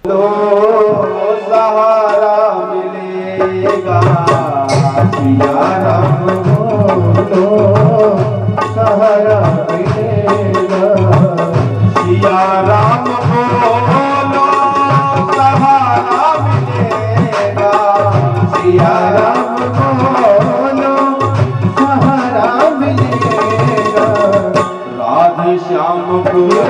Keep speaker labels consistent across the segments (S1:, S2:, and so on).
S1: तो सहारा मिलेगा, सिया राम बोलो सहारा मिलेगा, सिया राम बोलो सहारा मिलेगा, सिया राम बोलो सहारा मिलेगा, राधे श्याम बोलो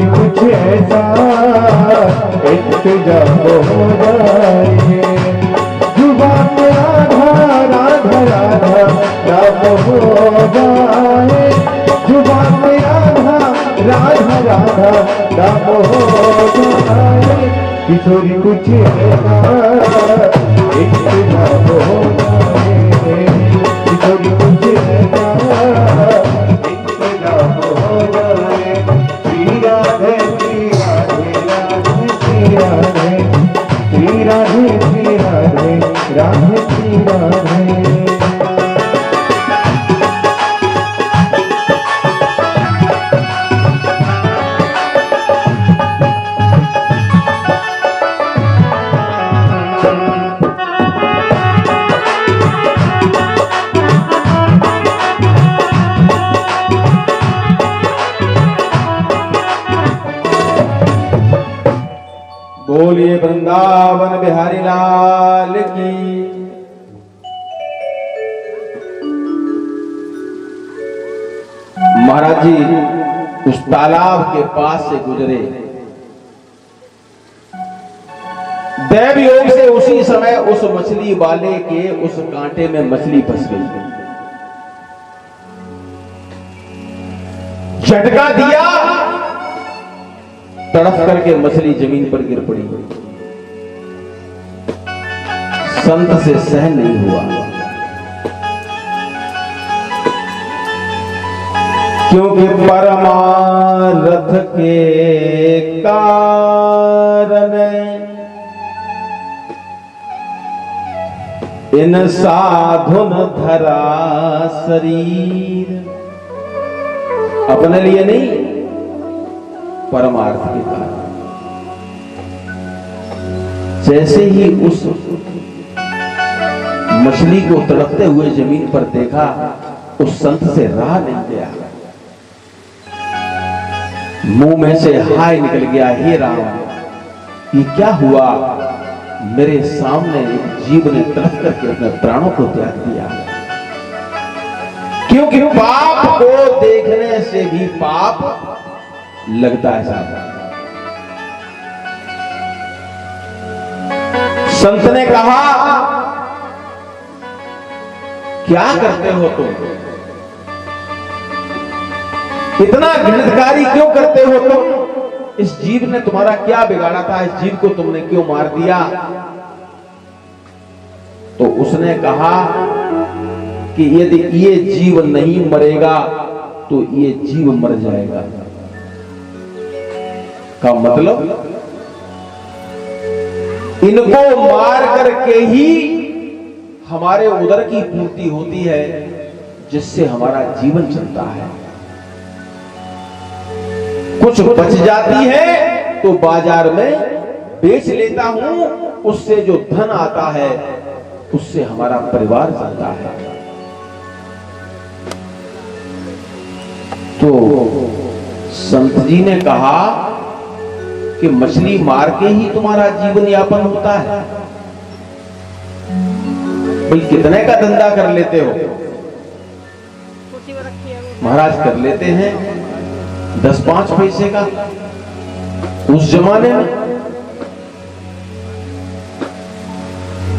S2: कुछ ऐसा इंतजाम हो जाए, जुबान में राधा राधा राधा राम हो जाए, जुबान में राधा राधा राधा राम हो जाए, किशोरी कुछ ऐसा इंतजाम हो जाए, किशोरी कुछ ऐसा इंतजाम हो जाए, राधे श्री राधे राधे श्री राधे श्री राधे श्री राधे राधे श्री राधे।
S1: बोलिए वृंदावन बिहारी लाल की। महाराज जी उस तालाब के पास से गुजरे, दैव योग से उसी समय उस मछली वाले के उस कांटे में मछली फंस गई, झटका दिया, तड़फ करके मछली जमीन पर गिर पड़ी। संत से सहन नहीं हुआ, क्योंकि परमार्थ के कारण इन साधुन धरा शरीर, अपने लिए नहीं परमार्थ के कारण। जैसे ही उस मछली को तड़पते हुए जमीन पर देखा, उस संत से रहा नहीं गया, मुंह में से हाय निकल गया, हे राम ये क्या हुआ, मेरे सामने एक जीव ने तड़प करके अपने प्राणों को त्याग दिया। क्योंकि पाप को देखने से भी पाप लगता है साहब। संत ने कहा क्या करते हो तुम, इतना घृणकारी क्यों करते हो तुम, इस जीव ने तुम्हारा क्या बिगाड़ा था, इस जीव को तुमने क्यों मार दिया। तो उसने कहा कि यदि ये जीव नहीं मरेगा तो ये जीव मर जाएगा। का मतलब इनको मार करके ही हमारे उदर की पूर्ति होती है, जिससे हमारा जीवन चलता है। कुछ बच जाती है तो बाजार में बेच लेता हूं, उससे जो धन आता है उससे हमारा परिवार चलता है। तो संत जी ने कहा कि मछली मार के ही तुम्हारा जीवन यापन होता है, भाई कितने का धंधा कर लेते हो? महाराज कर लेते हैं 10-5 पैसे का। उस जमाने में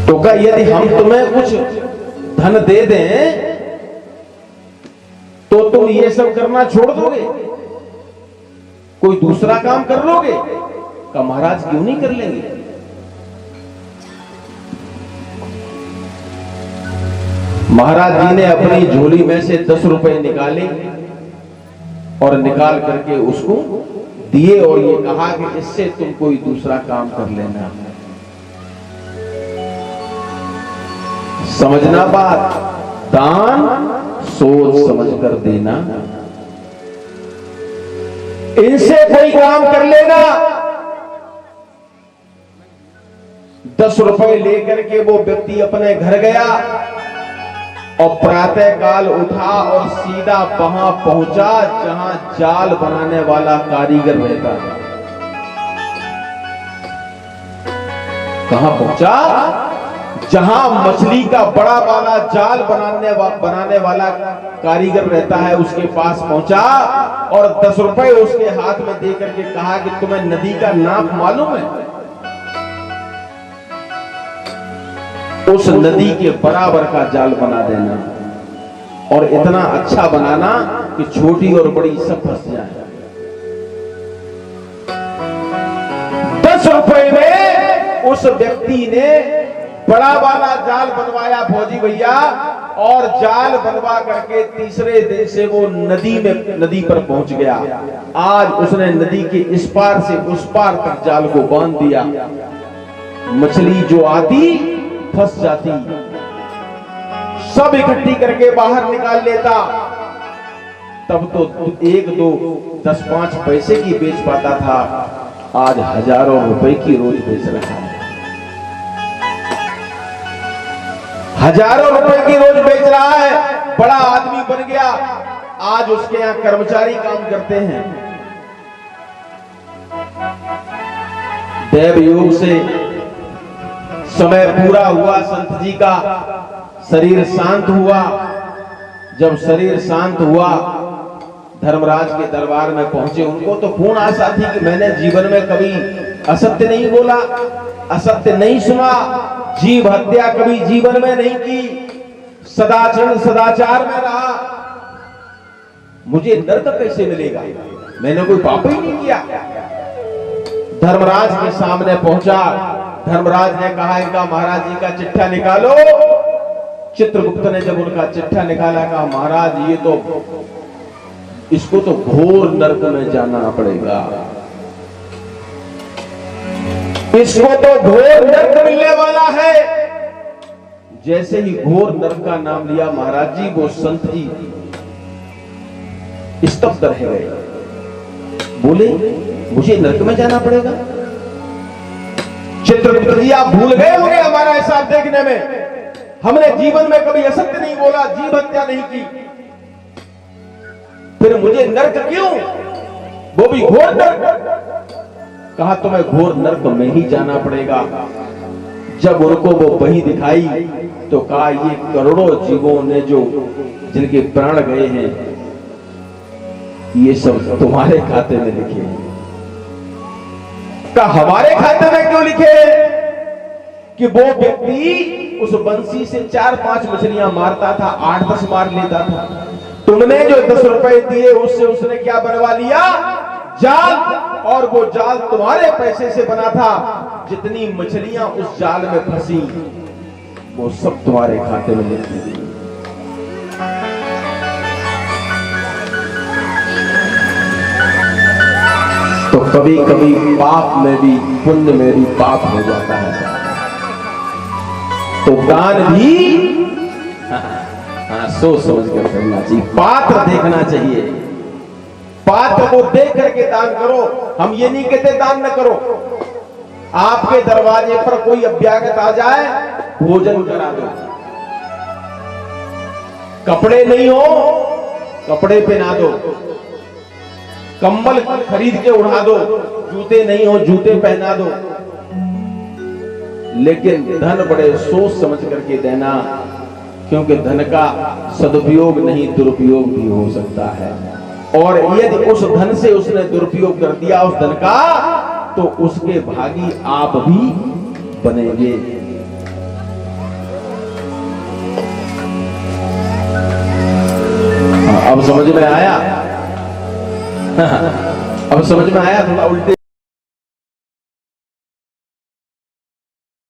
S1: तो क्या यदि हम तुम्हें कुछ धन दे दें तो तुम ये सब करना छोड़ दोगे, कोई दूसरा काम कर लोगे? का महाराज क्यों नहीं कर लेंगे? महाराज जी ने अपनी झोली में से 10 रुपए निकाले और निकाल करके उसको दिए और ये कहा कि इससे तुम कोई दूसरा काम कर लेना। समझना बात, दान सोच समझ कर देना। इनसे कोई काम कर लेना। 10 रुपए लेकर के वो व्यक्ति अपने घर गया और प्रातः काल उठा और सीधा वहां पहुंचा जहां जाल बनाने वाला कारीगर रहता था। कहां पहुंचा? जहां मछली का बड़ा वाला जाल बनाने वाला कारीगर रहता है, उसके पास पहुंचा और 10 रुपए उसके हाथ में दे करके कहा कि तुम्हें नदी का नाप मालूम है? उस नदी के बराबर का जाल बना देना और इतना अच्छा बनाना कि छोटी और बड़ी सब फंस जाए। 10 रुपए में उस व्यक्ति ने बड़ा वाला जाल बनवाया फौजी भैया, और जाल बनवा करके तीसरे दिन से वो नदी पर पहुंच गया। आज उसने नदी के इस पार से उस पार तक जाल को बांध दिया। मछली जो आती फंस जाती, सब इकट्ठी करके बाहर निकाल लेता। तब तो 1-2 10-5 पैसे की बेच पाता था, आज हजारों रुपए की रोज बेच रहा है। हजारों रुपए की रोज बेच रहा है, बड़ा आदमी बन गया। आज उसके यहां कर्मचारी काम करते हैं। देव योग से समय पूरा हुआ, संत जी का शरीर शांत हुआ। जब शरीर शांत हुआ, धर्मराज के दरबार में पहुंचे। उनको तो पूर्ण आशा थी कि मैंने जीवन में कभी असत्य नहीं बोला, असत्य नहीं सुना, जीव हत्या कभी जीवन में नहीं की, सदाचरण सदाचार में रहा। मुझे नर्क कैसे मिलेगा? मैंने कोई पाप ही नहीं किया। धर्मराज के सामने पहुंचा। धर्मराज ने कहा, इनका महाराज जी का चिट्ठा निकालो। चित्रगुप्त ने जब उनका चिट्ठा निकाला, कहा महाराज ये तो, इसको तो घोर नर्क में जाना पड़ेगा, इसको तो घोर नर्क मिलने वाला है। जैसे ही घोर नर्क का नाम लिया महाराज जी, वो संत जी स्तब्ध रह गए। बोले मुझे नर्क में जाना पड़ेगा? चित्रगुप्त जी आप भूल गए होंगे हमारा हिसाब देखने में। हमने जीवन में कभी असत्य नहीं बोला, जीव हत्या नहीं की, फिर मुझे नर्क क्यों? वो भी घोर नर्क। कहा तुम्हें घोर नर्क में ही जाना पड़ेगा। जब उनको वो वही दिखाई तो कहा ये करोड़ों जीवों ने जो जिनके प्राण गए हैं, ये सब तुम्हारे खाते में लिखे हैं। कहा हमारे खाते में क्यों लिखे? कि वो व्यक्ति उस बंसी से 4-5 मछलियां मारता था, 8-10 मार लेता था। तुमने जो 10 रुपए दिए उससे उसने क्या बनवा लिया? जाल। और वो जाल तुम्हारे पैसे से बना था। जितनी मछलियां उस जाल में फंसी वो सब तुम्हारे खाते में लिखी गई। तो कभी कभी पाप में भी पुण्य में भी पाप हो जाता है। तो दान भी सोच समझ कर करना चाहिए, पात्र देखना चाहिए। पात्र को देख करके दान करो। हम ये नहीं कहते दान न करो। आपके दरवाजे पर कोई अभ्यागत आ जाए, भोजन करा दो। कपड़े नहीं हो, कपड़े पहना दो। कंबल खरीद के उड़ा दो। जूते नहीं हो, जूते पहना दो। लेकिन धन बड़े सोच समझ करके देना, क्योंकि धन का सदुपयोग नहीं दुरुपयोग भी हो सकता है। और यदि उस धन से उसने दुरुपयोग कर दिया उस धन का, तो उसके भागी आप भी बनेंगे। अब समझ में आया? अब समझ में आया? थोड़ा उल्टे